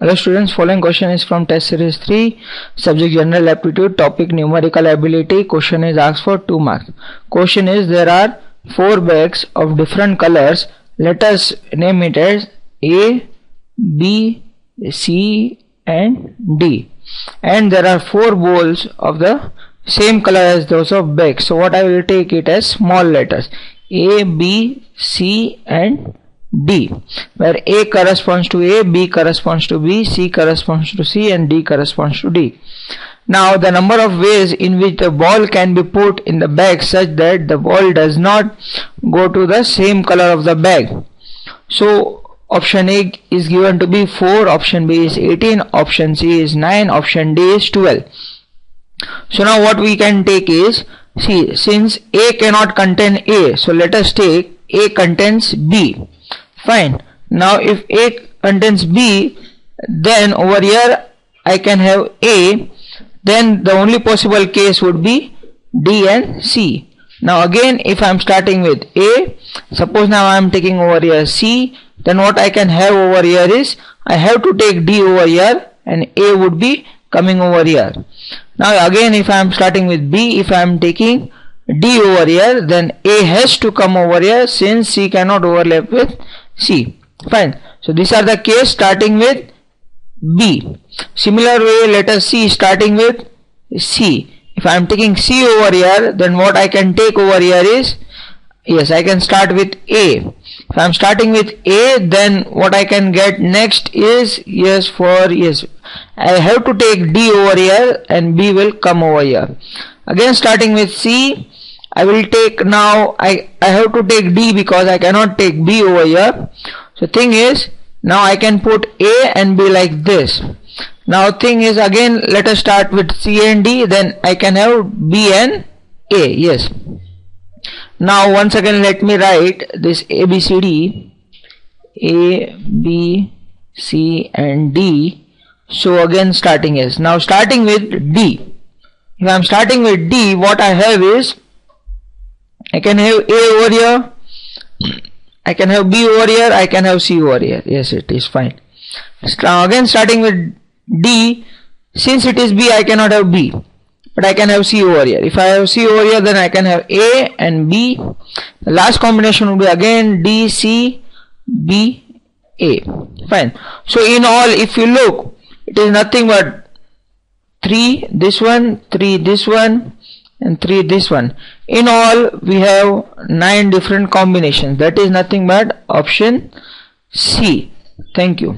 Hello students, following question is from test series 3, subject general aptitude, topic numerical ability. Question is asked for 2 marks. Question is, there are 4 bags of different colors. Let us name it as A, B, C and D. And there are 4 bowls of the same color as those of bags. So what I will take it as small letters A, B, C and D, where A corresponds to A, B corresponds to B, C corresponds to C and D corresponds to D. Now the number of ways in which the ball can be put in the bag such that the ball does not go to the same color of the bag. So option A is given to be 4, option B is 18, option C is 9, option D is 12. So now what we can take is, see, since A cannot contain A, so let us take A contains B. Fine. Now if A contains B, then over here I can have A, then the only possible case would be D and C. Now again, if I am starting with A, suppose now I am taking over here C, then what I can have over here is, I have to take D over here and A would be coming over here. Now again, if I am starting with B, if I am taking D over here, then A has to come over here since C cannot overlap with C. Fine. So these are the case starting with B. Similar way, let us see starting with C. If I am taking C over here, then what I can take over here is, yes, I can start with A. If I am starting with A, then what I can get next is, I have to take D over here and B will come over here. Again starting with C, I will take now, I have to take D because I cannot take B over here. So thing is, now I can put A and B like this. Now thing is, again let us start with C and D, then I can have B and A. Yes. Now once again let me write this A, B, C, D, A, B, C and D. So again starting is, now starting with D. If I am starting with D, what I have is, I can have A over here, I can have B over here, I can have C over here. Yes, it is fine. Now again starting with D, since it is B, I cannot have B, but I can have C over here. If I have C over here, then I can have A and B. The last combination will be again D, C, B, A. Fine. So in all, if you look, it is nothing but 3 this one, 3 this one and 3 this one. In all we have 9 different combinations. That is nothing but option C. Thank you.